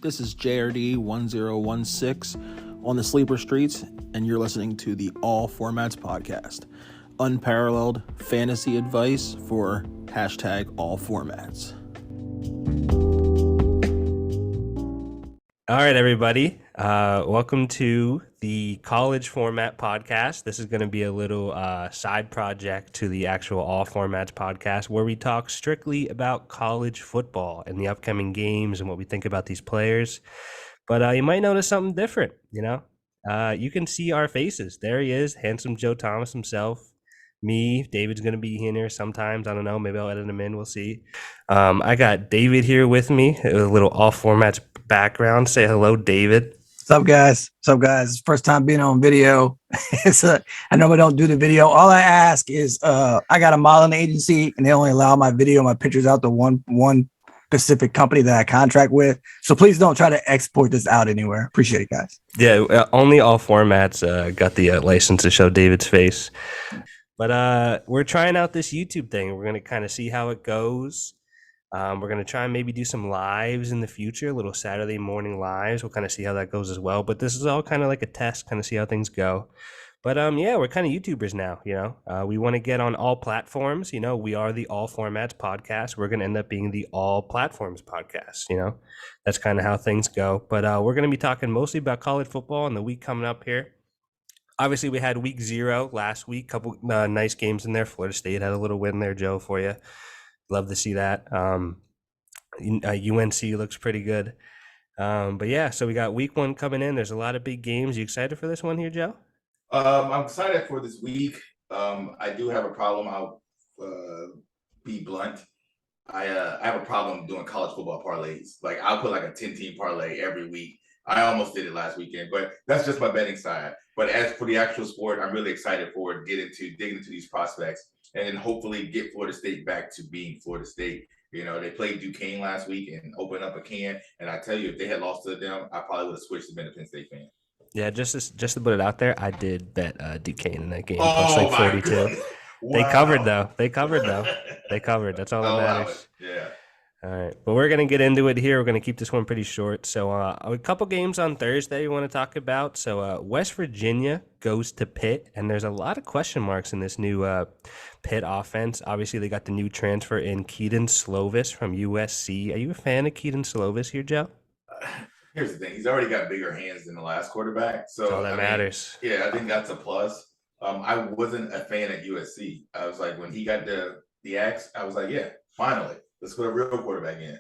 This is JRD 1016 on the Sleeper Streets, and you're listening to the All Formats podcast. Unparalleled fantasy advice for hashtag all formats. All right, everybody. Welcome to the College Format podcast. This is going to be a little side project to the actual All Formats podcast where we talk strictly about college football and the upcoming games and what we think about these players. But you might notice something different, you can see our faces. There he is, handsome Joe Thomas himself. Me, David's going to be in here sometimes. I don't know. Maybe I'll edit him in. We'll see. I got David here with me, a little All Formats background. Say hello, David. What's up, guys? First time being on video. I know we don't do the video. All I ask is I got a modeling agency and they only allow my video, my pictures out to one specific company that I contract with. So please don't try to export this out anywhere. Appreciate it, guys. Yeah, only All Formats got the license to show David's face. But we're trying out this YouTube thing. We're going to kind of see how it goes. We're going to try and maybe do some lives in the future, little Saturday morning lives. We'll kind of see how that goes as well. But this is all kind of like a test, kind of see how things go. But yeah, we're kind of YouTubers now, We want to get on all platforms. We are the All Formats podcast. We're going to end up being the All Platforms podcast, That's kind of how things go. But we're going to be talking mostly about college football in the week coming up here. Obviously, we had week 0 last week. Couple nice games in there. Florida State had a little win there, Joe, for you. Love to see that. UNC looks pretty good. But yeah, so we got week 1 coming in. There's a lot of big games. You excited for this one here, Joe? I'm excited for this week. I do have a problem. I'll be blunt. I have a problem doing college football parlays. Like I'll put like a 10-team parlay every week. I almost did it last weekend, but that's just my betting side. But as for the actual sport, I'm really excited for digging into these prospects and then hopefully get Florida State back to being Florida State. They played Duquesne last week and opened up a can. And I tell you, if they had lost to them, I probably would have switched to being a Penn State fan. Yeah, just to put it out there, I did bet Duquesne in that game. Oh, plus like 42. Wow. They covered though. They covered. That's all that matters. Yeah. All right, but we're going to get into it here. We're going to keep this one pretty short. So a couple games on Thursday we want to talk about. So West Virginia goes to Pitt, and there's a lot of question marks in this new Pitt offense. Obviously, they got the new transfer in Keaton Slovis from USC. Are you a fan of Keaton Slovis here, Joe? Here's the thing. He's already got bigger hands than the last quarterback. So that's all that matters. Yeah, I think that's a plus. I wasn't a fan at USC. I was like, when he got the axe, I was like, yeah, finally. Let's put a real quarterback in.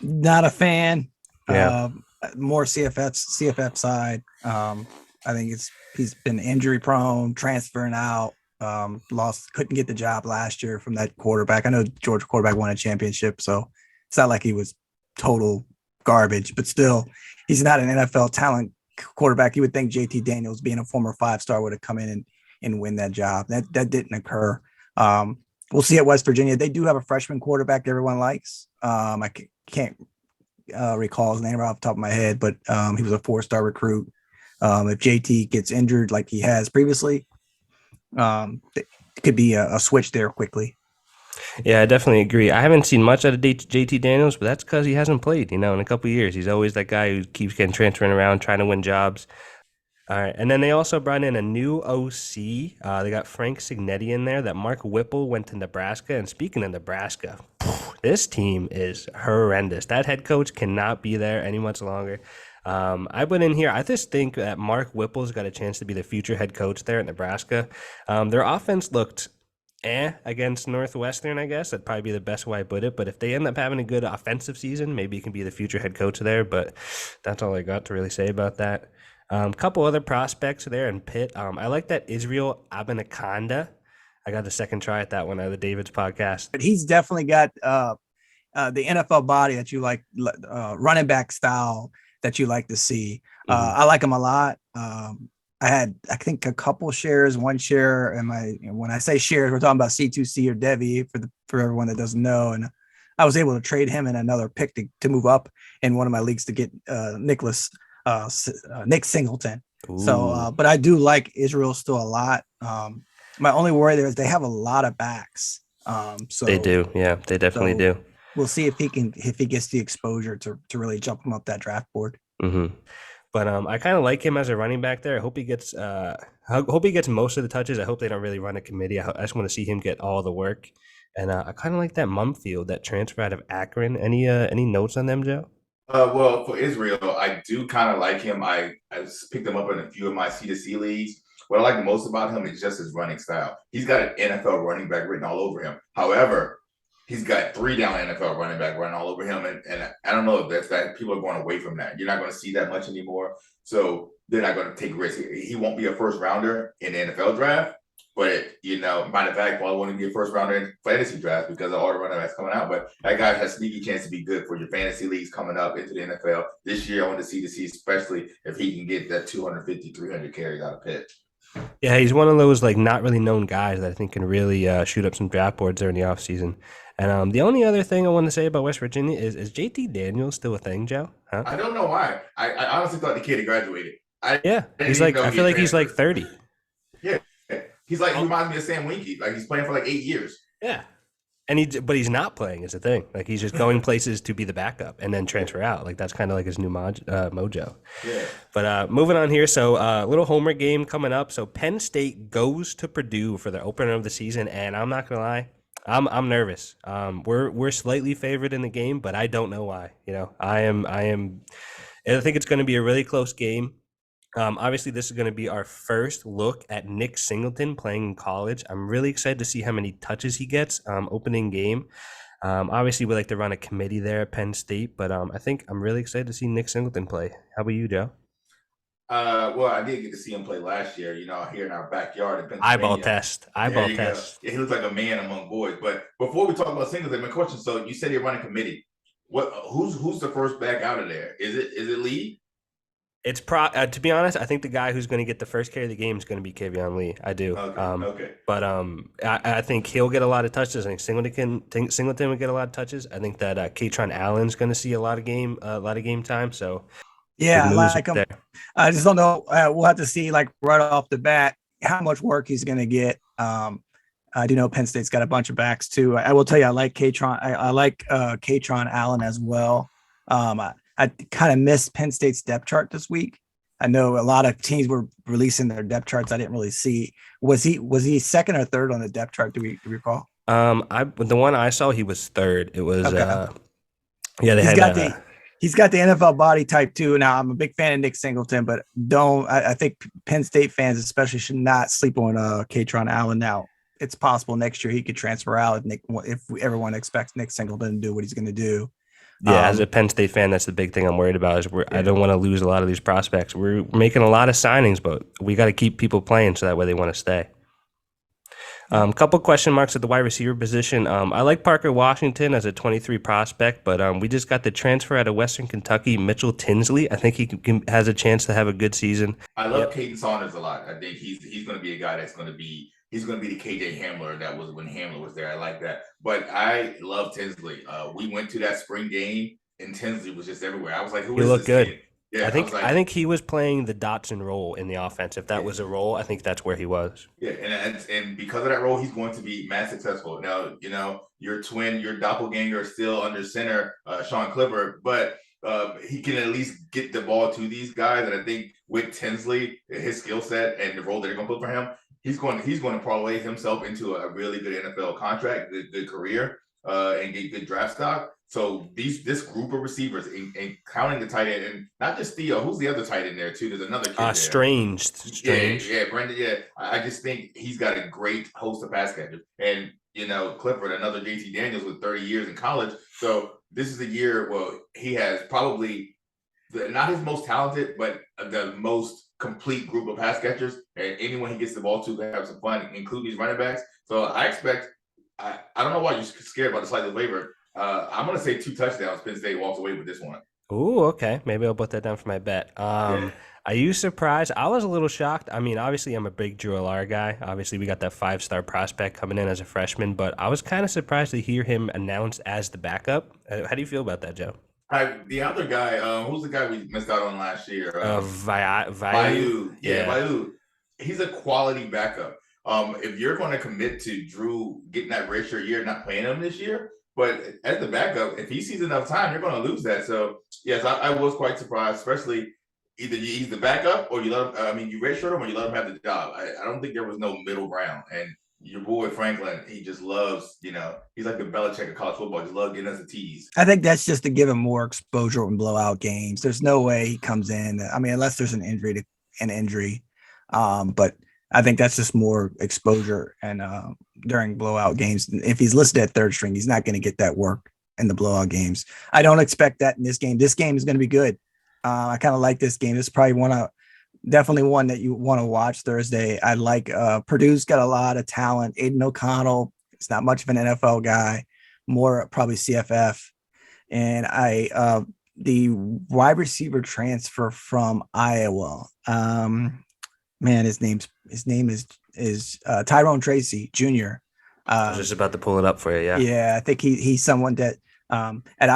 Not a fan. Yeah. More CFF side. I think he's been injury prone, transferring out. Couldn't get the job last year from that quarterback. I know Georgia quarterback won a championship, so it's not like he was total garbage, but still, he's not an NFL talent quarterback. You would think JT Daniels, being a former 5-star, would have come in and win that job. That didn't occur. We'll see at West Virginia. They do have a freshman quarterback everyone likes. I can't recall his name right off the top of my head, but he was a 4-star recruit. If JT gets injured like he has previously, it could be a switch there quickly. Yeah, I definitely agree. I haven't seen much out of JT Daniels, but that's because he hasn't played, in a couple of years. He's always that guy who keeps getting transferring around, trying to win jobs. All right, and then they also brought in a new OC. They got Frank Signetti in there. That Mark Whipple went to Nebraska. And speaking of Nebraska, this team is horrendous. That head coach cannot be there any much longer. I put in here, I just think that Mark Whipple's got a chance to be the future head coach there at Nebraska. Their offense looked against Northwestern, I guess. That'd probably be the best way I put it. But if they end up having a good offensive season, maybe he can be the future head coach there. But that's all I got to really say about that. Couple other prospects there in Pitt. I like that Israel Abinaconda. I got the second try at that one out of the David's podcast. But he's definitely got the NFL body that you like, running back style that you like to see. I like him a lot. I think a couple shares, one share. When I say shares, we're talking about C2C or Devi for everyone that doesn't know. And I was able to trade him in another pick to move up in one of my leagues to get Nick Singleton. Ooh. So, but I do like Israel still a lot. My only worry there is they have a lot of backs. So they do. Yeah, they definitely do. we'll see if he gets the exposure to really jump him up that draft board. Mm-hmm. But I kind of like him as a running back there. I hope he gets most of the touches. I hope they don't really run a committee. I just want to see him get all the work. And I kind of like that Mumfield, that transfer out of Akron. Any notes on them, Joe? Well, for Israel, I do kind of like him. I picked him up in a few of my C2C leagues. What I like the most about him is just his running style. He's got an NFL running back written all over him. However, he's got 3 down NFL running back running all over him. And I don't know if that's that. People are going away from that. You're not going to see that much anymore. So they're not going to take risks. He won't be a first rounder in the NFL draft. But, matter of fact, probably won't be a first rounder in fantasy draft because of all the running backs coming out. But that guy has a sneaky chance to be good for your fantasy leagues coming up into the NFL. This year, I want to see, especially if he can get that 250, 300 carries out of Pitt. Yeah, he's one of those not really known guys that I think can really shoot up some draft boards during the offseason. And the only other thing I want to say about West Virginia is JT Daniels still a thing, Joe? Huh? I don't know why. I honestly thought the kid had graduated. He's I feel like he's 30. Yeah. He's he reminds me of Sam Winkie. He's playing for 8 years. Yeah. But he's not playing is the thing. He's just going places to be the backup and then transfer out. That's kind of his new mojo. Yeah. But moving on here. So little homer game coming up. So Penn State goes to Purdue for the opener of the season. And I'm not going to lie, I'm nervous. We're slightly favored in the game, but I don't know why. I think it's going to be a really close game. Obviously, this is going to be our first look at Nick Singleton playing in college. I'm really excited to see how many touches he gets opening game. Obviously, we like to run a committee there at Penn State, but I think I'm really excited to see Nick Singleton play. How about you, Joe? Well, I did get to see him play last year, here in our backyard in Pennsylvania. Eyeball test. Yeah, he looks like a man among boys. But before we talk about Singleton, my question, so you said you're running committee. Who's the first back out of there? Is it Lee? It's to be honest, I think the guy who's going to get the first carry of the game is going to be K'Von Lee. I do. Okay. But I think he'll get a lot of touches. I think Singleton would get a lot of touches. I think that Katron Allen's going to see a lot of game time. So yeah, I like him. I just don't know. We'll have to see right off the bat how much work he's going to get. I do know Penn State's got a bunch of backs too. I will tell you, I like Katron. I like Katron Allen as well. I kind of missed Penn State's depth chart this week. I know a lot of teams were releasing their depth charts. I didn't really see. Was he second or third on the depth chart? Do we recall? The one I saw, he was third. It was okay. He's got the NFL body type too. Now I'm a big fan of Nick Singleton, but I think Penn State fans especially should not sleep on Katron Allen. Now it's possible next year he could transfer out if everyone expects Nick Singleton to do what he's going to do. Yeah, as a Penn State fan, that's the big thing I'm worried about. I don't want to lose a lot of these prospects. We're making a lot of signings, but we got to keep people playing so that way they want to stay. Couple question marks at the wide receiver position. I like Parker Washington as a 23 prospect, but we just got the transfer out of Western Kentucky, Mitchell Tinsley. I think he has a chance to have a good season. I love Caden Saunders a lot. I think he's going to be a guy that's going to be. He's going to be the KJ Hamler that was when Hamler was there. I like that. But I love Tinsley. We went to that spring game, and Tinsley was just everywhere. I was like, who is this good. kid? Yeah, I think he was playing the Dotson role in the offense. If that was a role, I think that's where he was. Yeah, and because of that role, he's going to be mad successful. Now, your doppelganger is still under center, Sean Clifford, but he can at least get the ball to these guys. And I think with Tinsley, his skill set and the role that they're going to put for him, he's going to parlay himself into a really good NFL contract, good career, and get good draft stock. So this group of receivers, and counting the tight end, and not just Theo, who's the other tight end there too? There's another kid there. Strange. Yeah, Brendan. Yeah, I just think he's got a great host of pass catchers, and Clifford, another JT Daniels with 30 years in college. So this is a year. Well, he has probably not his most talented, but the most complete group of pass catchers, and anyone he gets the ball to can have some fun, including these running backs. So I expect. I don't know why you're scared about the slightly waiver. I'm going to say 2 touchdowns. Penn State walks away with this one. Ooh, okay. Maybe I'll put that down for my bet. Are you surprised? I was a little shocked. I mean, obviously, I'm a big Drew Allar guy. Obviously, we got that 5-star prospect coming in as a freshman, but I was kind of surprised to hear him announced as the backup. How do you feel about that, Joe? The other guy, who's the guy we missed out on last year? Vayu. Yeah, Vayu. He's a quality backup. If you're going to commit to Drew getting that redshirt year, not playing him this year, But as the backup, if he sees enough time, you're going to lose that. So yes, I was quite surprised, especially either he's the backup or you let him. I mean, you redshirt him or you let him have the job. I don't think there was no middle ground. And your boy Franklin, he just loves, he's like the Belichick of college football. Just love getting us a tease. I think that's just to give him more exposure and blowout games. There's no way he comes in. I mean, unless there's an injury. But I think that's just more exposure and during blowout games. If he's listed at third string, he's not going to get that work in the blowout games. I don't expect that in this game. This game is going to be good. I kind of like this game. This is probably definitely one that you want to watch Thursday. I like Purdue's got a lot of talent. Aiden O'Connell is not much of an NFL guy, more probably CFF. And the wide receiver transfer from Iowa. His name is Tyrone Tracy Jr. I was just about to pull it up for you. Yeah. Yeah. I think he's someone that at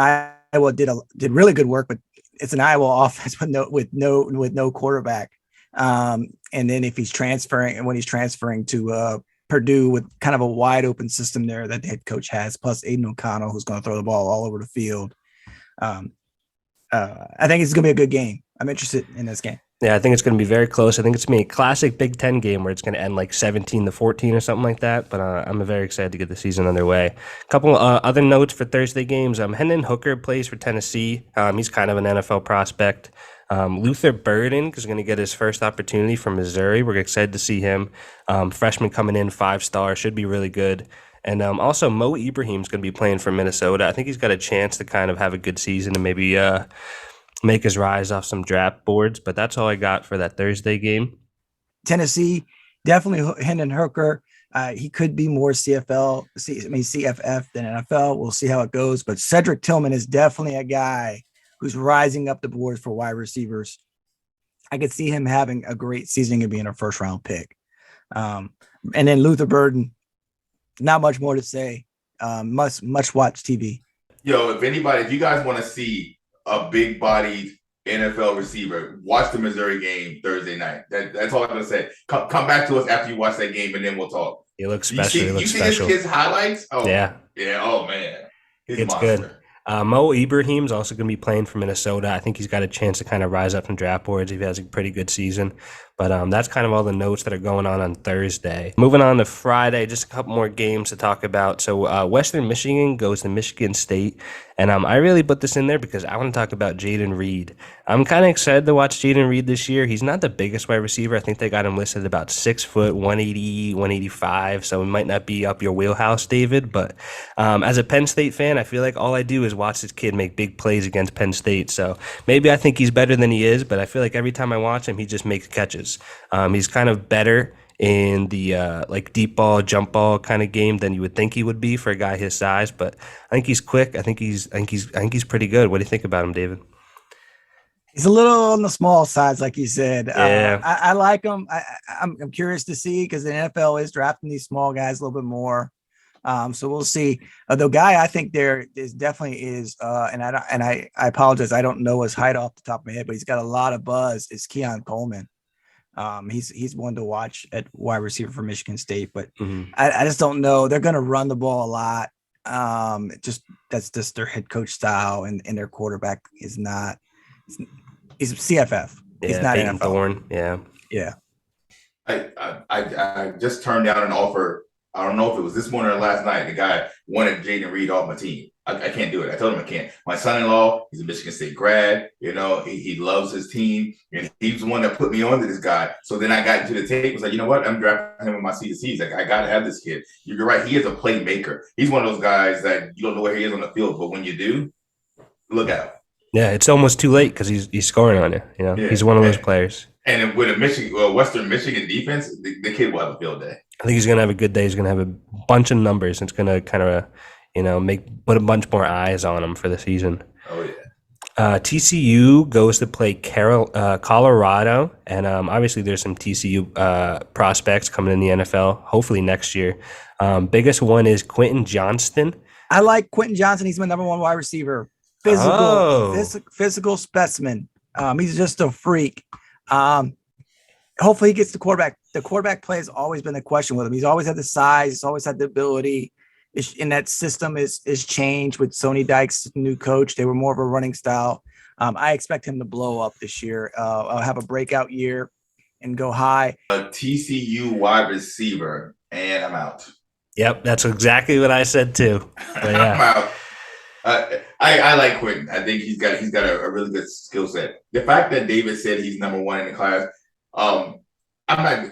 Iowa did really good work, but it's an Iowa offense with no quarterback. And then if he's transferring to Purdue with kind of a wide open system there that the head coach has, plus Aiden O'Connell, who's going to throw the ball all over the field. I think it's going to be a good game. I'm interested in this game. Yeah, I think it's going to be very close. I think it's going to be a classic Big Ten game where it's going to end like 17-14 or something like that. But I'm very excited to get the season underway. A couple other notes for Thursday games. Hendon Hooker plays for Tennessee. He's kind of an NFL prospect. Luther Burden is going to get his first opportunity from Missouri. We're excited to see him. Freshman coming in, 5-star, should be really good. And also Mo Ibrahim's going to be playing for Minnesota. I think he's got a chance to kind of have a good season and maybe make his rise off some draft boards. But that's all I got for that Thursday game. Tennessee, definitely Hendon Hooker. He could be more CFF than NFL. We'll see how it goes. But Cedric Tillman is definitely a guy who's rising up the boards for wide receivers. I could see him having a great season and being a first-round pick. And then Luther Burden, not much more to say. Must watch TV. Yo, if you guys want to see a big-bodied NFL receiver, watch the Missouri game Thursday night. That's all I'm gonna say. Come back to us after you watch that game, and then we'll talk. He looks special. You see this kid's highlights? Oh yeah. Oh man, it's good. Mo Ibrahim's also going to be playing for Minnesota. I think he's got a chance to kind of rise up from draft boards if he has a pretty good season. But that's kind of all the notes that are going on Thursday. Moving on to Friday, just a couple more games to talk about. So Western Michigan goes to Michigan State. And I really put this in there because I want to talk about Jaden Reed. I'm kind of excited to watch Jaden Reed this year. He's not the biggest wide receiver. I think they got him listed at about 6 foot, 180, 185. So it might not be up your wheelhouse, David. But as a Penn State fan, I feel like all I do is watch this kid make big plays against Penn State. So maybe I think he's better than he is, but I feel like every time I watch him, he just makes catches. He's kind of better in the like deep ball, jump ball kind of game than you would think he would be for a guy his size. But I think he's quick. I think he's pretty good. What do you think about him, David? He's a little on the small sides, like you said. Yeah. I like him. I'm curious to see because the NFL is drafting these small guys a little bit more. So we'll see. The guy I think there is definitely is, and I apologize. I don't know his height off the top of my head, but he's got a lot of buzz. Is Keon Coleman. He's one to watch at wide receiver for Michigan State, but I just don't know. They're going to run the ball a lot. That's just their head coach style, and their quarterback is not. He's CFF. He's not Peyton NFL. Thorne. Yeah. I just turned down an offer. I don't know if it was this morning or last night. The guy wanted Jaden Reed off my team. I can't do it. I told him I can't. My son-in-law, he's a Michigan State grad. He loves his team, and he's the one that put me on to this guy. So then I got into the tape. Was like, you know what? I'm drafting him with my C2Cs. Like, I got to have this kid. You're right. He is a playmaker. He's one of those guys that you don't know where he is on the field, but when you do, look out. Yeah, it's almost too late because he's scoring on you. Yeah. He's one of those players. And with a Western Michigan defense, the kid will have a field day. I think he's going to have a good day. He's going to have a bunch of numbers. It's going to kind of, put a bunch more eyes on him for the season. Oh, yeah. TCU goes to play Colorado, and obviously there's some TCU prospects coming in the NFL, hopefully next year. Biggest one is Quentin Johnston. I like Quentin Johnston. He's my number one wide receiver. Physical specimen. He's just a freak. Hopefully he gets the quarterback. The quarterback play has always been a question with him. He's always had the size. He's always had the ability. in that system is changed with Sonny Dykes' new coach. They were more of a running style. I expect him to blow up this year. I'll have a breakout year and go high. A TCU wide receiver, and I'm out. Yep, that's exactly what I said too. But yeah. I'm out. I like Quentin. I think he's got a really good skill set. The fact that David said he's number one in the class, I'm not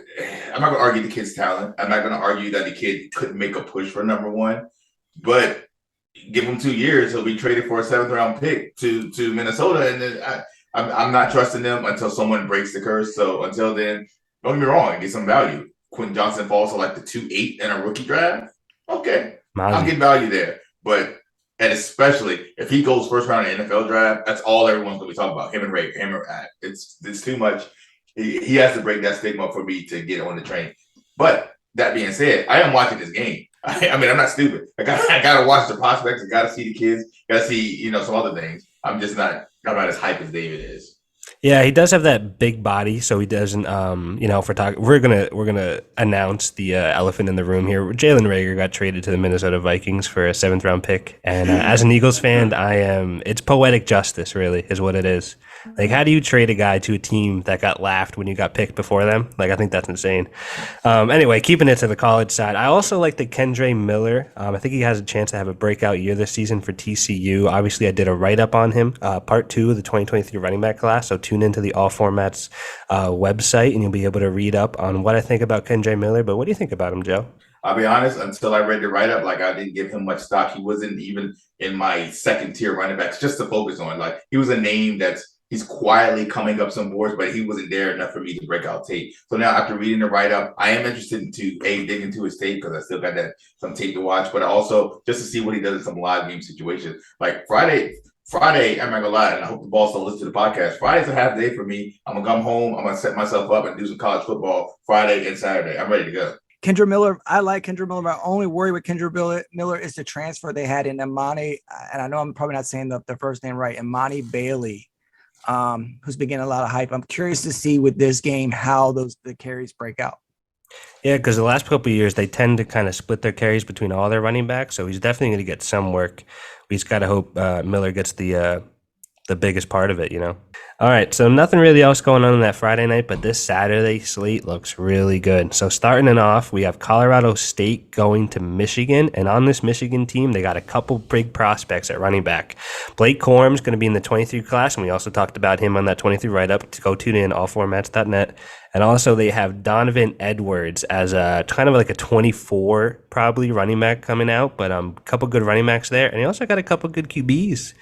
gonna argue the kid's talent. I'm not gonna argue that the kid couldn't make a push for number one, but give him 2 years, he'll be traded for a 7th round pick to Minnesota, and then I'm not trusting them until someone breaks the curse. So until then, don't get me wrong, get some value. Quentin Johnson falls to like the 2-8 in a rookie draft. Okay, I'll get value there, and especially if he goes first round in the NFL draft, that's all everyone's gonna be talking about. Him and Ray, it's too much. He has to break that stigma for me to get on the train. But that being said, I am watching this game. I mean, I'm not stupid. I gotta watch the prospects. I gotta see the kids. Gotta see, some other things. I'm not as hype as David is. Yeah, he does have that big body, so he doesn't. If we're talking, we're gonna announce the elephant in the room here. Jalen Reagor got traded to the Minnesota Vikings for a 7th round pick, and as an Eagles fan, it's poetic justice, really, is what it is. Like, how do you trade a guy to a team that got laughed when you got picked before them? Like, I think that's insane. Anyway, keeping it to the college side, I also like the Kendre Miller. I think he has a chance to have a breakout year this season for TCU. Obviously, I did a write-up on him, part 2 of the 2023 running back class, so tune into the All Formats website, and you'll be able to read up on what I think about Kendre Miller. But what do you think about him, Joe? I'll be honest, until I read the write-up, I didn't give him much stock. He wasn't even in my 2nd-tier running backs just to focus on. He was a name he's quietly coming up some boards, but he wasn't there enough for me to break out tape. So now after reading the write-up, I am interested to dig into his tape because I still got some tape to watch, but also just to see what he does in some live game situations. Like Friday, I'm not gonna lie, and I hope the boss don't listen to the podcast. Friday's a half day for me. I'm gonna come home, I'm gonna set myself up and do some college football Friday and Saturday. I'm ready to go. Kendre Miller, I like Kendre Miller. My only worry with Kendre Miller is the transfer they had in Imani, and I know I'm probably not saying the first name right, Imani Bailey, who's been getting a lot of hype. I'm curious to see with this game how the carries break out. Yeah, because the last couple of years, they tend to kind of split their carries between all their running backs, so he's definitely going to get some work. We just got to hope Miller gets the biggest part of it, All right, so nothing really else going on that Friday night, but this Saturday slate looks really good. So starting it off, we have Colorado State going to Michigan, and on this Michigan team, they got a couple big prospects at running back. Blake Corum's going to be in the 23 class, and we also talked about him on that 23 write-up. To go tune in, allformats.net. And also they have Donovan Edwards as a kind of like a 24 probably running back coming out, but a couple good running backs there. And they also got a couple good QBs,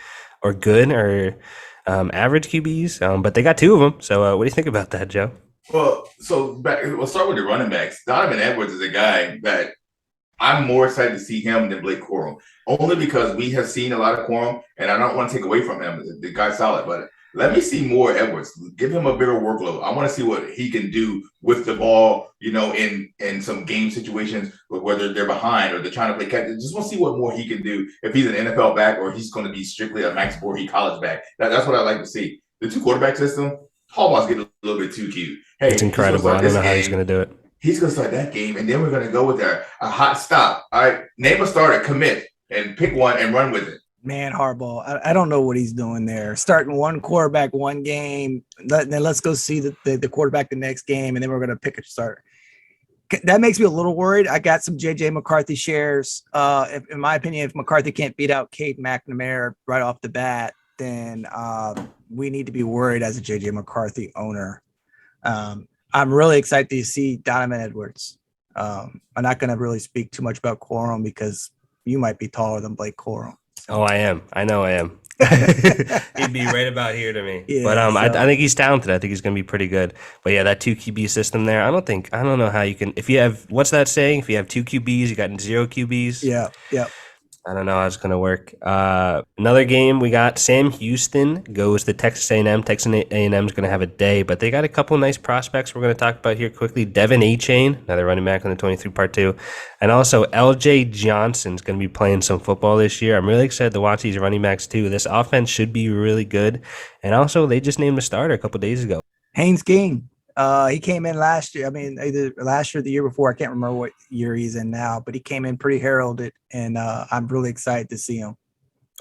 or average QBs, but they got 2 of them. So what do you think about that, Joe? Well, we'll start with the running backs. Donovan Edwards is a guy that I'm more excited to see him than Blake Corum, only because we have seen a lot of Corum, and I don't want to take away from him. The guy's solid, but let me see more Edwards. Give him a bigger workload. I want to see what he can do with the ball, in some game situations, whether they're behind or they're trying to play catch. Just want to see what more he can do if he's an NFL back or he's going to be strictly a Max Borghi college back. That's what I like to see. The 2 quarterback system, Hallmark's getting a little bit too cute. Hey, it's incredible. I don't know how he's going to do it. He's going to start that game, and then we're going to go with a hot stop. All right, name a starter, commit, and pick one and run with it. Man, Harbaugh, I don't know what he's doing there. Starting one quarterback one game, then let's go see the quarterback the next game, and then we're going to pick a starter. That makes me a little worried. I got some J.J. McCarthy shares. In my opinion, if McCarthy can't beat out Cade McNamara right off the bat, then we need to be worried as a J.J. McCarthy owner. I'm really excited to see Donovan Edwards. I'm not going to really speak too much about Corum because you might be taller than Blake Corum. Oh, I am. I know I am. He'd be right about here to me. Yeah, but I think he's talented. I think he's going to be pretty good. But yeah, that 2 QB system there, I don't know how you can, if you have, what's that saying? If you have 2 QBs, you got 0 QBs. Yeah. I don't know how it's going to work. Another game, we got Sam Houston goes to Texas A&M. Texas A&M is going to have a day, but they got a couple nice prospects we're going to talk about here quickly. Devin Achane, another running back on the 23 part 2. And also LJ Johnson's going to be playing some football this year. I'm really excited to watch these running backs too. This offense should be really good. And also, they just named a starter a couple days ago. Haynes King. He came in last year. I mean, either last year or the year before. I can't remember what year he's in now, but he came in pretty heralded, and I'm really excited to see him.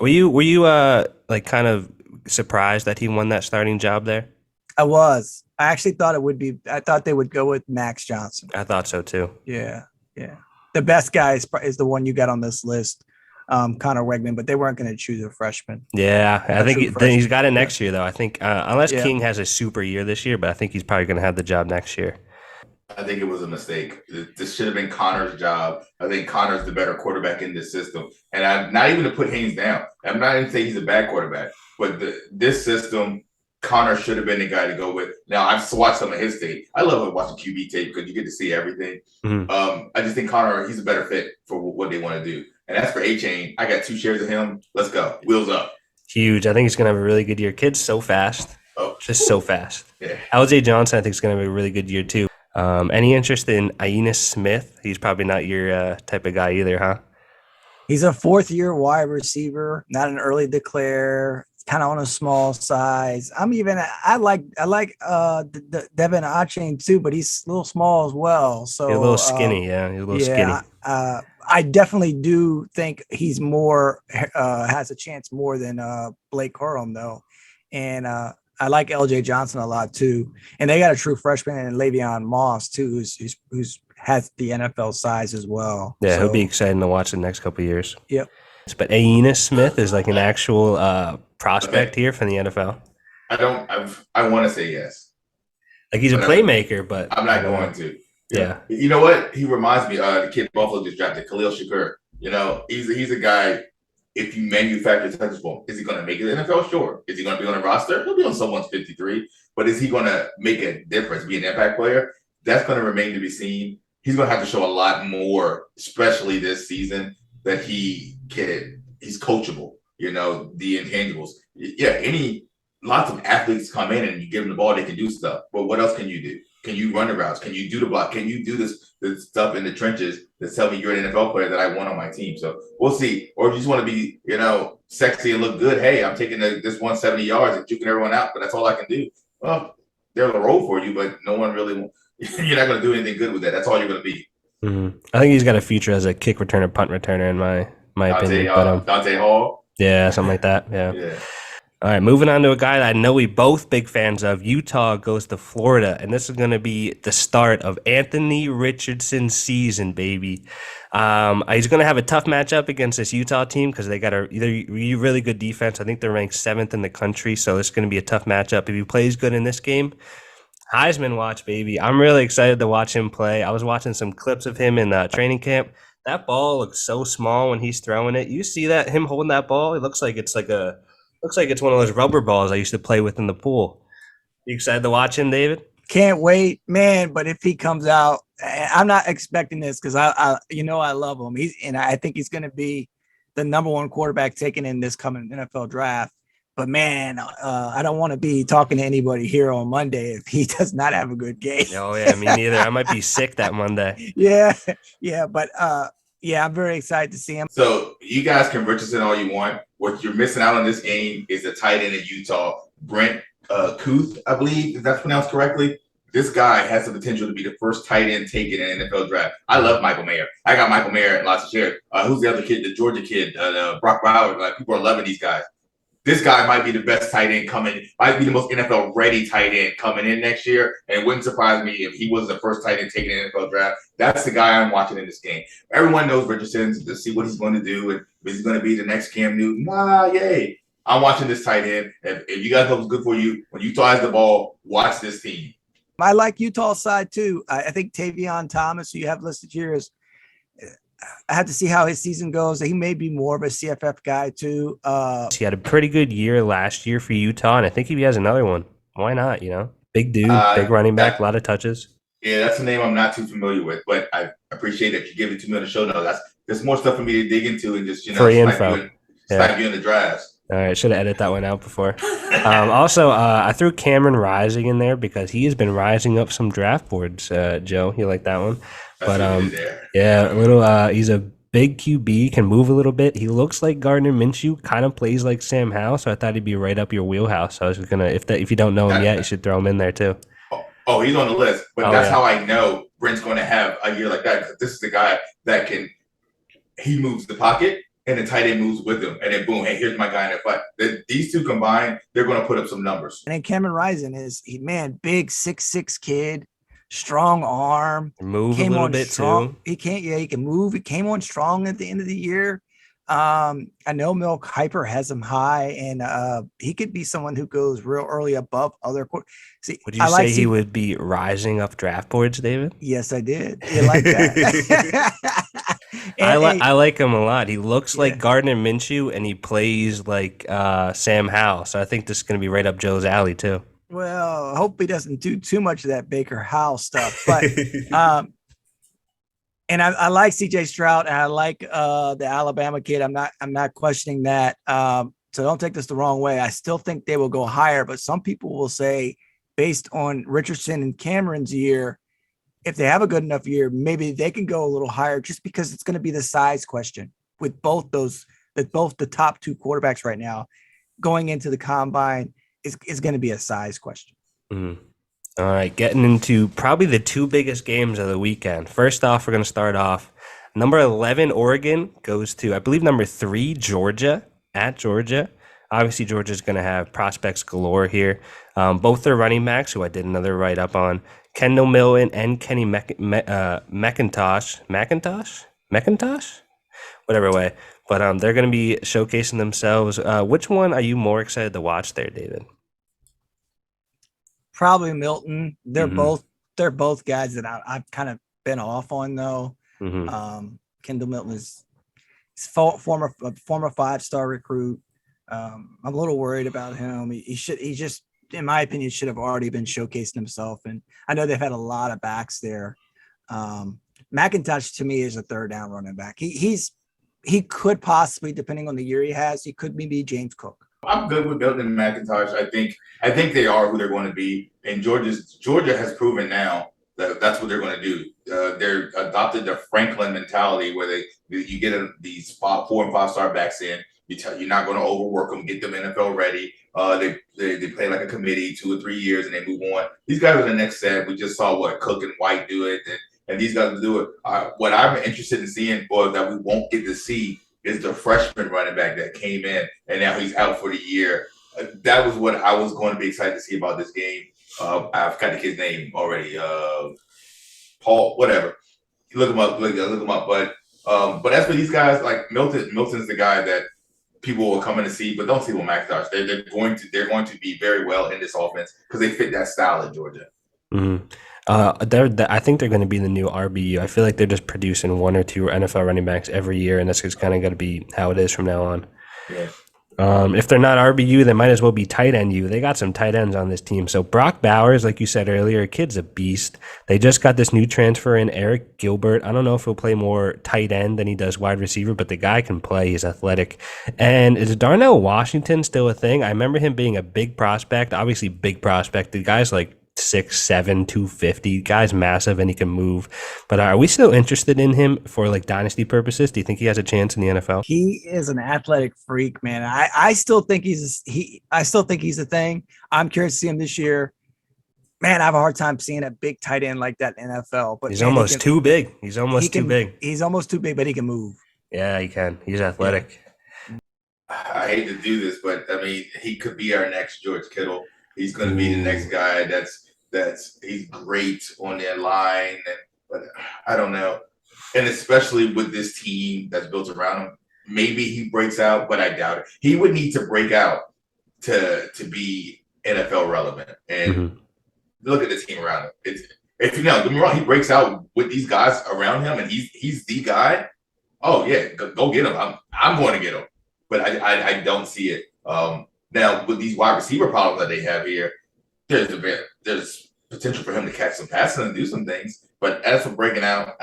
Were you like kind of surprised that he won that starting job there? I was. I actually thought it would be. I thought they would go with Max Johnson. I thought so too. Yeah. The best guy is the one you got on this list, Connor Wegman, but they weren't going to choose a freshman. Yeah, I think he's got it next year though. I think unless Yeah. King has a super year this year, but I think he's probably going to have the job next year. I think it was a mistake. This should have been Connor's job. I think Connor's the better quarterback in this system. And I'm not even to put Haynes down. I'm not even saying he's a bad quarterback, but this system, Connor should have been the guy to go with. Now, I've watched some of his tape. I love watching QB tape because you get to see everything. Mm-hmm. I just think Connor, he's a better fit for what they want to do. And as for A-Chain, I got 2 shares of him. Let's go. Wheels up. Huge. I think he's going to have a really good year. Kid's so fast. Oh, just so fast. Yeah. LJ Johnson, I think, is going to have a really good year too. Any interest in Aeneas Smith? He's probably not your type of guy either, huh? He's a 4th-year wide receiver, not an early declare. Kind of on a small size. I like Devin Achane too, but he's a little small as well. So he's a little skinny, he's a little skinny. I definitely do think he's more has a chance more than Blake Corum though, and I like LJ Johnson a lot too. And they got a true freshman in Le'Veon Moss too, who's has the NFL size as well. Yeah, he'll be exciting to watch the next couple of years. Yep. But Aeneas Smith is like an actual prospect here from the NFL. I want to say yes. Like he's a playmaker, but I'm not going to. Yeah. You know what? He reminds me of the kid Buffalo just drafted, Khalil Shakur. You know, he's a guy, if you manufacture touches for him, is he going to make it to the NFL? Sure. Is he going to be on a roster? He'll be on someone's 53. But is he going to make a difference, be an impact player? That's going to remain to be seen. He's going to have to show a lot more, especially this season, that he's coachable, you know, the intangibles. Yeah, lots of athletes come in and you give them the ball, they can do stuff. But what else can you do? Can you run the routes? Can you do the block? Can you do this stuff in the trenches that tell me you're an NFL player that I want on my team? So we'll see. Or if you just want to be, you know, sexy and look good, hey, I'm taking this 170 yards and juking everyone out, but that's all I can do. Well, they're the role for you, but no one really you're not going to do anything good with that. That's all you're going to be. Mm-hmm. I think he's got a future as a kick returner, punt returner, in my opinion. But, Dante Hall? Yeah, something like that. Yeah. All right, moving on to a guy that I know we both big fans of. Utah goes to Florida, and this is going to be the start of Anthony Richardson's season, baby. He's going to have a tough matchup against this Utah team because they got a really good defense. I think they're ranked 7th in the country, so it's going to be a tough matchup. If he plays good in this game, Heisman watch, baby. I'm really excited to watch him play. I was watching some clips of him in training camp. That ball looks so small when he's throwing it. You see that, him holding that ball? It looks like it's one of those rubber balls I used to play with in the pool. You excited to watch him, David? Can't wait, man. But if he comes out, I'm not expecting this because I love him. I think he's going to be the number 1 quarterback taken in this coming NFL draft. But man, I don't want to be talking to anybody here on Monday if he does not have a good game. Oh yeah, me neither. I might be sick that Monday. Yeah. But I'm very excited to see him. So you guys can Richardson all you want. What you're missing out on this game is the tight end in Utah, Brent Kuth, I believe, if that's pronounced correctly. This guy has the potential to be the first tight end taken in an NFL draft. I love Michael Mayer. I got Michael Mayer and lots of shares. Who's the other kid? The Georgia kid, Brock Bowers. Like, people are loving these guys. This guy might be the best tight end might be the most NFL ready tight end coming in next year. And it wouldn't surprise me if he was the first tight end taken in the NFL draft. That's the guy I'm watching in this game. Everyone knows Richardson to see what he's going to do. And if he's going to be the next Cam Newton, yay. I'm watching this tight end. If you guys know what's good for you, when Utah has the ball, watch this team. I like Utah's side too. I think Tavion Thomas, who you have listed here, is I have to see how his season goes. He may be more of a CFF guy too. He had a pretty good year last year for Utah, and I think if he has another one, why not? You know, big dude, big running back, a lot of touches. Yeah, that's a name I'm not too familiar with, but I appreciate that you give it to me on the show. No, there's more stuff for me to dig into and just free info. Snipe you in the drafts. All right, should have edited that one out before. Also, I threw Cameron Rising in there because he has been rising up some draft boards. Joe, you like that one? But he's a big QB, can move a little bit. He looks like Gardner Minshew, kind of plays like Sam Howell, so I thought he'd be right up your wheelhouse. So I was gonna, if you don't know him yet, you should throw him in there too. Oh, he's on the list. But that's yeah. how I know Brent's going to have a year like that, because this is the guy that he moves the pocket and the tight end moves with him. And then boom, hey, here's my guy in the flat. These two combined, they're going to put up some numbers. And then Cameron Rising big 6'6" kid, strong arm. Move a little bit strong. too. He can move. He came on strong at the end of the year. I know Milk Hyper has him high, and he could be someone who goes real early above other. See, would you say he would be rising up draft boards, David? Yes, I did. You like that? I like him a lot. He looks like Gardner Minshew, and he plays like Sam Howell. So I think this is going to be right up Joe's alley too. Well, I hope he doesn't do too much of that Baker Howell stuff, but and I like CJ Stroud, and I like the Alabama kid. I'm not questioning that. So don't take this the wrong way. I still think they will go higher, but some people will say, based on Richardson and Cameron's year, if they have a good enough year, maybe they can go a little higher, just because it's going to be the size question with both the top two quarterbacks right now going into the combine is going to be a size question. Mm-hmm. All right, getting into probably the two biggest games of the weekend. First off, we're going to start off. Number 11, Oregon, goes to, I believe, number 3, Georgia, at Georgia. Obviously, Georgia's going to have prospects galore here. Both their running backs, who I did another write-up on, Kendall Milton and Kenny McIntosh? Whatever way. But they're going to be showcasing themselves. Which one are you more excited to watch there, David? Probably Milton. They're both guys that I've kind of been off on, though. Mm-hmm. Kendall Milton is former 5-star recruit. I'm a little worried about him. He just, in my opinion, should have already been showcasing himself. And I know they've had a lot of backs there. McIntosh, to me, is a third down running back. He could possibly, depending on the year he has, he could maybe James Cook. I'm good with Milton and McIntosh. I think they are who they're going to be. And Georgia has proven now that that's what they're going to do. They're adopted the Franklin mentality, where you get these 4 and 5-star backs in. You're not going to overwork them, get them NFL ready. They play like a committee 2 or 3 years and they move on. These guys are the next step. We just saw Cook and White do it, and these guys will do it. What I'm interested in seeing, or that we won't get to see, is the freshman running back that came in and now he's out for the year. That was what I was going to be excited to see about this game. I've got the kid's name already. Paul, whatever. Look him up. Look him up. But as for these guys, like Milton's the guy that people will come in to see, but don't see with McIntosh. They're going to be very well in this offense because they fit that style in Georgia. Mm-hmm. I think they're going to be the new RBU. I feel like they're just producing 1 or 2 NFL running backs every year, and that's just kind of going to be how it is from now on. Yeah. If they're not RBU, they might as well be tight end U. They got some tight ends on this team. So Brock Bowers, like you said earlier, kid's a beast. They just got this new transfer in, Eric Gilbert. I don't know if he'll play more tight end than he does wide receiver, but the guy can play. He's athletic. And is Darnell Washington still a thing? I remember him being a big prospect, obviously big prospect. The guy's like 6'7", 250. Guy's massive and he can move. But are we still interested in him for like dynasty purposes? Do you think he has a chance in the NFL? He is an athletic freak, man. I still think he's a thing. I'm curious to see him this year. Man, I have a hard time seeing a big tight end like that in NFL. But he's almost too big. He's almost too big. He's almost too big, but he can move. Yeah, he can. He's athletic. I hate to do this, but I mean, he could be our next George Kittle. He's going to be the next guy that's he's great on their line, but I don't know. And especially with this team that's built around him, maybe he breaks out, but I doubt it. He would need to break out to be NFL relevant. And look at the team around him. If you know, don't get me wrong, he breaks out with these guys around him, and he's the guy. Oh yeah, go get him. I'm going to get him, but I don't see it. Now with these wide receiver problems that they have here, there's potential for him to catch some passes and do some things. But as for breaking out,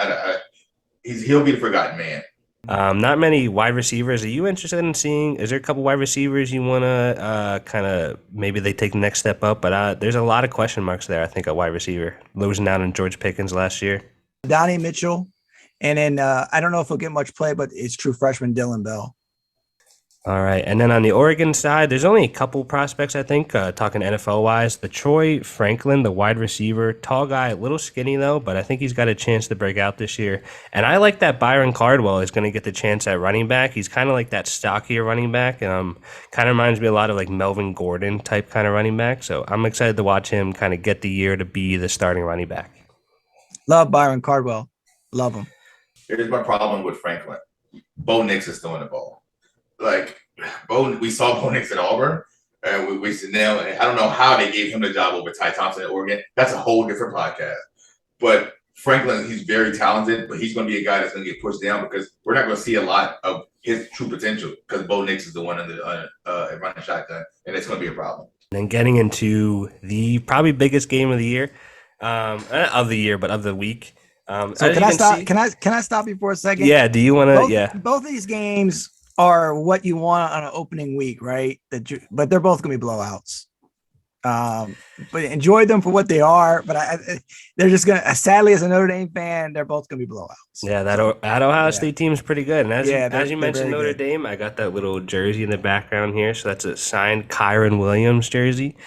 he'll be the forgotten man. Not many wide receivers. Are you interested in seeing? Is there a couple wide receivers you want to kind of maybe they take the next step up? But there's a lot of question marks there. I think a wide receiver losing out on George Pickens last year. Donnie Mitchell, and then I don't know if he'll get much play, but it's true freshman Dylan Bell. All right. And then on the Oregon side, there's only a couple prospects, I think, talking NFL-wise. The Troy Franklin, the wide receiver, tall guy, a little skinny, though, but I think he's got a chance to break out this year. And I like that Byron Cardwell is going to get the chance at running back. He's kind of like that stockier running back. Kind of reminds me a lot of like Melvin Gordon type kind of running back. So I'm excited to watch him kind of get the year to be the starting running back. Love Byron Cardwell. Love him. Here's my problem with Franklin. Bo Nix is throwing the ball. Like we saw Bo Nix at Auburn, and we said now. I don't know how they gave him the job over Ty Thompson at Oregon. That's a whole different podcast. But Franklin, he's very talented, but he's going to be a guy that's going to get pushed down because we're not going to see a lot of his true potential because Bo Nix is the one in the running shotgun, and it's going to be a problem. And then getting into the probably biggest game of the year, but of the week. So can I stop? Can I stop you for a second? Yeah. Do you want to? Yeah. Both of these games are what you want on an opening week, right? But they're both gonna be blowouts. But enjoy them for what they are. But they're just gonna. Sadly, as a Notre Dame fan, they're both gonna be blowouts. Yeah, that Ohio State team's pretty good. And as you mentioned, Notre good. Dame, I got that little jersey in the background here. So that's a signed Kyron Williams jersey.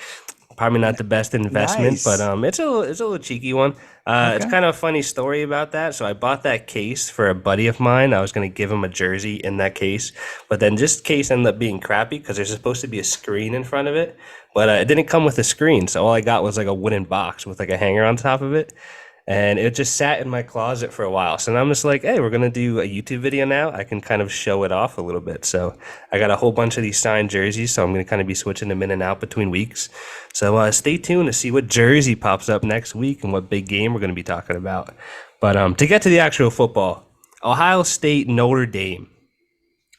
Probably not the best investment, Nice. but it's a little cheeky one. Okay. It's kind of a funny story about that. So I bought that case for a buddy of mine. I was going to give him a jersey in that case, but then this case ended up being crappy because there's supposed to be a screen in front of it, but it didn't come with a screen. So all I got was like a wooden box with like a hanger on top of it. And it just sat in my closet for a while. So now I'm just like, hey, we're going to do a YouTube video now. I can kind of show it off a little bit. So I got a whole bunch of these signed jerseys. So I'm going to kind of be switching them in and out between weeks. So stay tuned to see what jersey pops up next week and what big game we're going to be talking about. But to get to the actual football, Ohio State, Notre Dame.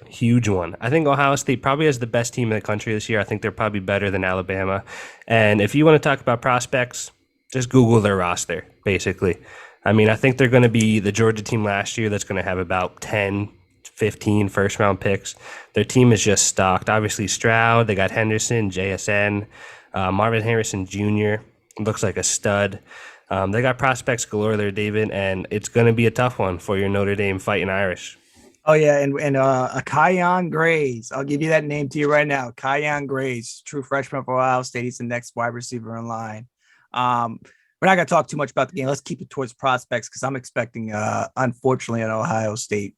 Huge one. I think Ohio State probably has the best team in the country this year. I think they're probably better than Alabama. And if you want to talk about prospects, just Google their roster, basically. I mean, I think they're going to be the Georgia team last year that's going to have about 10, 15 first-round picks. Their team is just stocked. Obviously, Stroud, they got Henderson, JSN, Marvin Harrison Jr. Looks like a stud. They got prospects galore there, David, and it's going to be a tough one for your Notre Dame Fighting Irish. Oh, yeah, and a Kyon Grays. I'll give you that name to you right now. Kyon Grays, true freshman for Ohio State. He's the next wide receiver in line. We're not going to talk too much about the game. Let's keep it towards prospects because I'm expecting, unfortunately, an Ohio State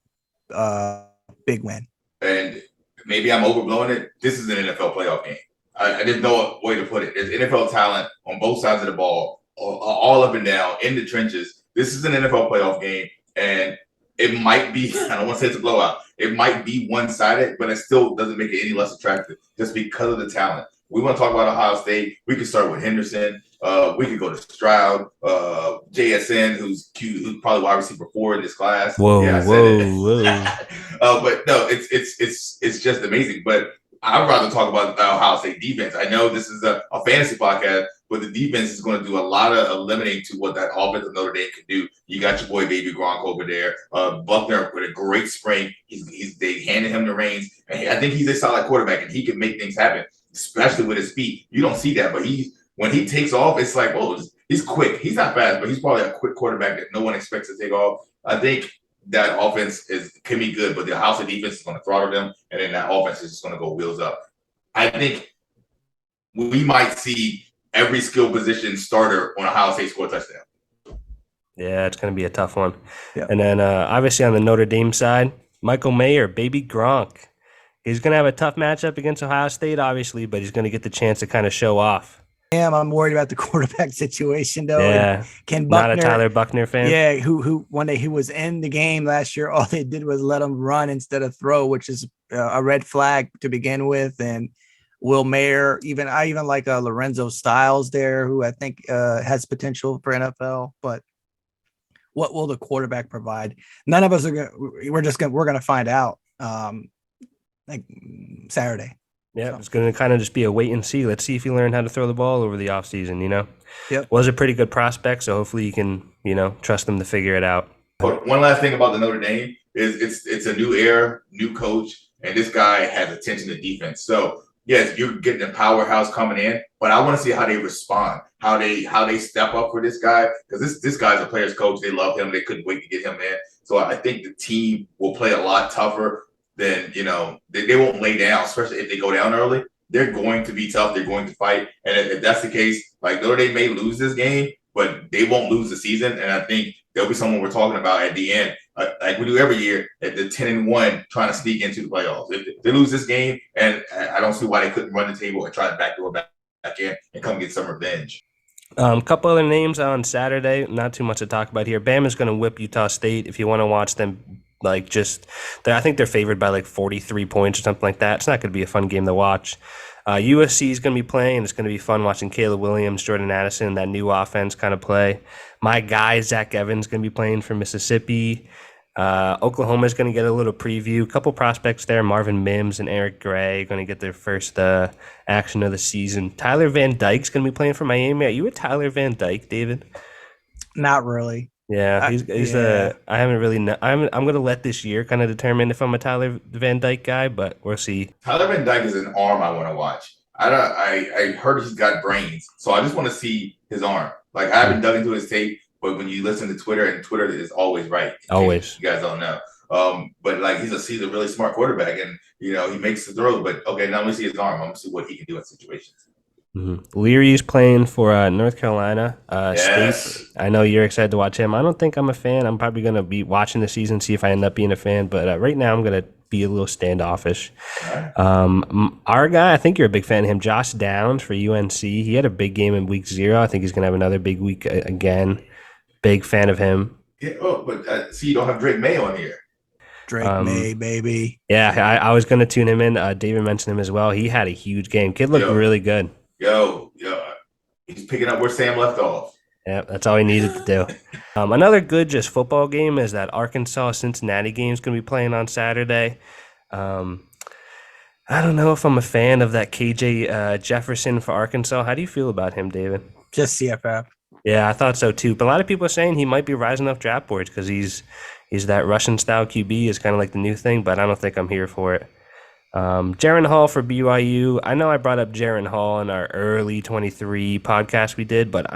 big win. And maybe I'm overblowing it. This is an NFL playoff game. I didn't know a way to put it. There's NFL talent on both sides of the ball, all up and down, in the trenches. This is an NFL playoff game, and it might be, I don't want to say it's a blowout. It might be one-sided, but it still doesn't make it any less attractive just because of the talent. We want to talk about Ohio State. We can start with Henderson. We could go to Stroud, JSN, who's cute, who's probably wide receiver 4 in this class. Whoa. But no, it's just amazing. But I'd rather talk about the Ohio State defense. I know this is a fantasy podcast, but the defense is going to do a lot of limiting to what that offense of Notre Dame can do. You got your boy Baby Gronk over there. Buckner with a great spring. They handed him the reins, and I think he's a solid quarterback, and he can make things happen, especially with his feet. You don't see that, but when he takes off, it's like, oh, he's quick. He's not fast, but he's probably a quick quarterback that no one expects to take off. I think that offense can be good, but the Ohio State defense is going to throttle them, and then that offense is just going to go wheels up. I think we might see every skill position starter on Ohio State score a touchdown. Yeah, it's going to be a tough one. Yeah. And then obviously on the Notre Dame side, Michael Mayer, Baby Gronk. He's going to have a tough matchup against Ohio State, obviously, but he's going to get the chance to kind of show off. I'm worried about the quarterback situation, though. Yeah, Can Buckner, not a Tyler Buckner fan. Yeah, who one day he was in the game last year. All they did was let him run instead of throw, which is a red flag to begin with. And Will Mayer, I even like Lorenzo Styles there, who I think has potential for NFL. But what will the quarterback provide? None of us are going. We're going to find out like Saturday. Yeah, it's going to kind of just be a wait and see. Let's see if he learned how to throw the ball over the offseason, Yep. Was a pretty good prospect, so hopefully you can, trust him to figure it out. But one last thing about the Notre Dame is it's a new era, new coach, and this guy has attention to defense. So, yes, you're getting a powerhouse coming in, but I want to see how they respond, how they step up for this guy, because this guy's a player's coach. They love him. They couldn't wait to get him in. So I think the team will play a lot tougher. then they won't lay down, especially if they go down early. They're going to be tough. They're going to fight. And if that's the case, like Notre Dame may lose this game, but they won't lose the season. And I think there'll be someone we're talking about at the end, like we do every year, at the 10-1, trying to sneak into the playoffs. If they lose this game, and I don't see why they couldn't run the table and try to backdoor back in and come get some revenge. Couple other names on Saturday. Not too much to talk about here. Bama's going to whip Utah State. If you want to watch them, I think they're favored by like 43 points or something like that. It's not going to be a fun game to watch. USC is going to be playing. It's going to be fun watching Caleb Williams, Jordan Addison, that new offense kind of play. My guy, Zach Evans, going to be playing for Mississippi. Oklahoma is going to get a little preview. A couple prospects there, Marvin Mims and Eric Gray, going to get their first action of the season. Tyler Van Dyke's going to be playing for Miami. Are you a Tyler Van Dyke, David? Not really. Yeah, he's I haven't really. I'm going to let this year kind of determine if I'm a Tyler Van Dyke guy, but we'll see. Tyler Van Dyke is an arm I want to watch. I heard he's got brains, so I just want to see his arm. Like, I haven't dug into his tape, but when you listen to Twitter, and Twitter is always right. Always. You guys don't know. But like he's a really smart quarterback, and he makes the throw. But okay, now let me see his arm. I'm gonna see what he can do in situations. Mm-hmm. Leary's playing for North Carolina Yes. State. I know you're excited to watch him. I don't think I'm a fan. I'm probably going to be watching the season, see if I end up being a fan. But right now, I'm going to be a little standoffish. Right. Our guy, I think you're a big fan of him, Josh Downs for UNC. He had a big game in week 0. I think he's going to have another big week again. Big fan of him. Yeah. Oh, but see, you don't have Drake Maye on here. Drake Maye, baby. Yeah, I was going to tune him in. David mentioned him as well. He had a huge game. Kid looked really good. Yo, he's picking up where Sam left off. Yeah, that's all he needed to do. Another good just football game is that Arkansas-Cincinnati game is going to be playing on Saturday. I don't know if I'm a fan of that KJ Jefferson for Arkansas. How do you feel about him, David? Just CFF. Yeah, I thought so too. But a lot of people are saying he might be rising up draft boards because he's that Russian-style QB is kind of like the new thing, but I don't think I'm here for it. Jaron Hall for BYU. I know I brought up Jaron Hall in our early 23 podcast we did, but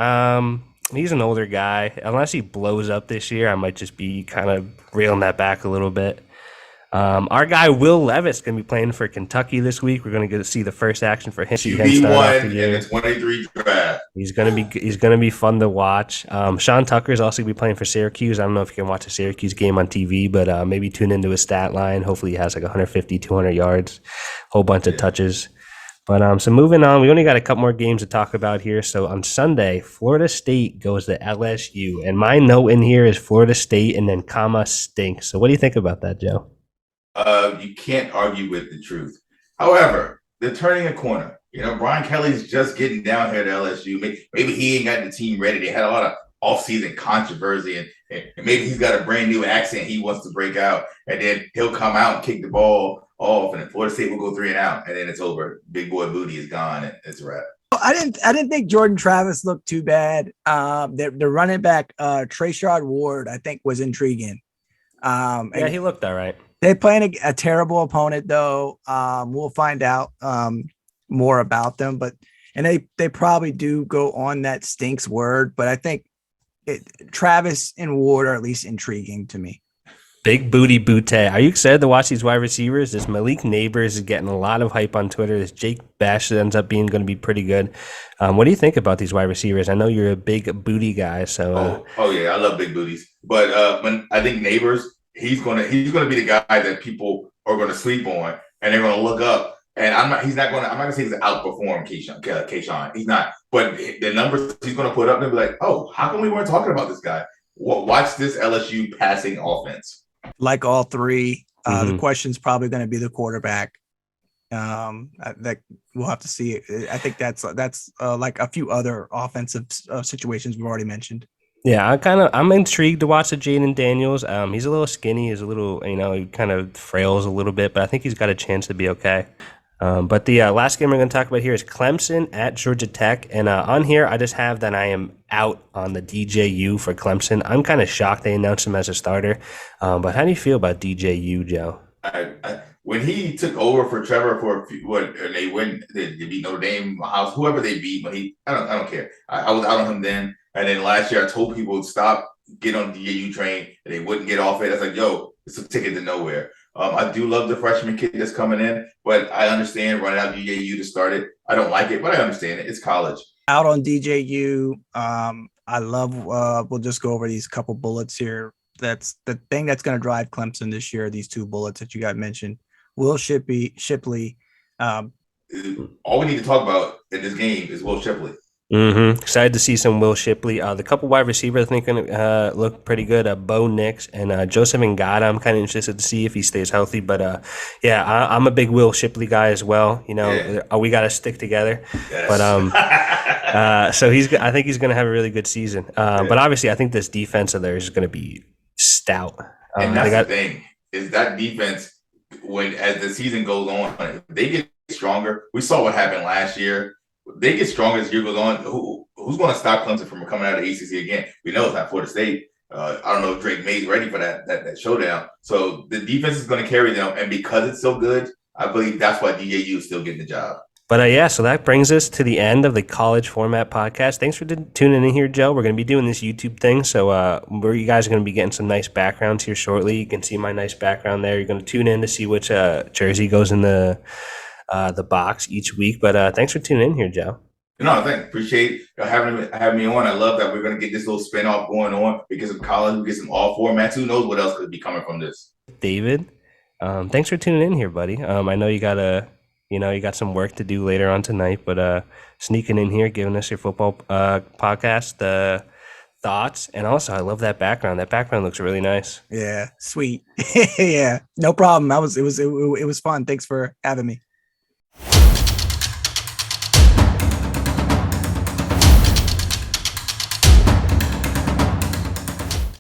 he's an older guy. Unless he blows up this year, I might just be kind of reeling that back a little bit. Our guy Will Levis going to be playing for Kentucky this week. We're going to get to see the first action for him. QB1 in the 23 draft. He's gonna be fun to watch. Sean Tucker is also gonna be playing for Syracuse. I don't know if you can watch a Syracuse game on TV, but maybe tune into his stat line. Hopefully he has like 150, 200 yards, whole bunch of touches. But so moving on, we only got a couple more games to talk about here. So on Sunday, Florida State goes to LSU, and my note in here is Florida State and then comma stinks. So what do you think about that, Joe? You can't argue with the truth. However, they're turning a corner. Brian Kelly's just getting down here to LSU. Maybe he ain't got the team ready. They had a lot of off-season controversy, and maybe he's got a brand new accent he wants to break out, and then he'll come out and kick the ball off, and then Florida State will go 3 and out, and then it's over. Big boy Booty is gone, and it's a wrap. I didn't think Jordan Travis looked too bad. The running back Trayshard Ward, I think, was intriguing. Yeah, he looked all right. They're playing a terrible opponent, though. We'll find out more about them, and they probably do go on that stinks word, but I think Travis and Ward are at least intriguing to me. Big booty Butte. Are you excited to watch these wide receivers? This Malik Neighbors is getting a lot of hype on Twitter. This Jake Bash ends up being going to be pretty good. What do you think about these wide receivers? I know you're a big booty guy, so oh yeah, I love big booties. But when I think Neighbors, he's gonna be the guy that people are gonna sleep on, and they're gonna look up. And I'm not gonna say he's outperform Keyshawn. He's not. But the numbers he's gonna put up, they'll be like, oh, how come we weren't talking about this guy? Watch this LSU passing offense. Like all three, the question's probably going to be the quarterback. That we'll have to see. I think that's like a few other offensive situations we've already mentioned. Yeah, I'm intrigued to watch the Jaden Daniels. He's a little skinny, he's a little, he kind of frails a little bit, but I think he's got a chance to be okay. But the last game we're going to talk about here is Clemson at Georgia Tech. And on here, I just have that I am out on the DJU for Clemson. I'm kind of shocked they announced him as a starter. But how do you feel about DJU, Joe? When he took over for Trevor for and they beat Notre Dame, whoever they beat, but I don't care. I was out on him then. And then last year I told people to stop, get on the DJU train, and they wouldn't get off it. I was like, yo, it's a ticket to nowhere. I do love the freshman kid that's coming in, but I understand running out DJU to start it. I don't like it, but I understand it. It's college. Out on DJU, I love. We'll just go over these couple bullets here. That's the thing that's going to drive Clemson this year. These two bullets that you got mentioned. Will Shipley. All we need to talk about in this game is Will Shipley. Excited to see some Will Shipley. The couple wide receivers I think going to look pretty good. Bo Nix and Joseph Ngata. I'm kind of interested to see if he stays healthy. But I'm a big Will Shipley guy as well. You know, we got to stick together. Yes. But so I think he's going to have a really good season. But obviously, I think this defense of theirs is going to be stout. And that's the thing is that defense. As the season goes on, they get stronger. We saw what happened last year. They get stronger as the year goes on. Who's going to stop Clemson from coming out of the ACC again? We know it's not Florida State. I don't know if Drake Maye is ready for that showdown. So the defense is going to carry them, and because it's so good, I believe that's why DJU is still getting the job. But so that brings us to the end of the College Format Podcast. Thanks for tuning in here, Joe. We're going to be doing this YouTube thing, so you guys are going to be getting some nice backgrounds here shortly. You can see my nice background there. You're going to tune in to see which jersey goes in the box each week. But thanks for tuning in here, Joe. Appreciate having me on. I love that we're going to get this little spinoff going on because of college. We get some all formats. Who knows what else could be coming from this? David, thanks for tuning in here, buddy. I know you got some work to do later on tonight, but sneaking in here, giving us your football podcast thoughts, and also I love that background. That background looks really nice. Yeah, sweet. Yeah, no problem. It was fun. Thanks for having me.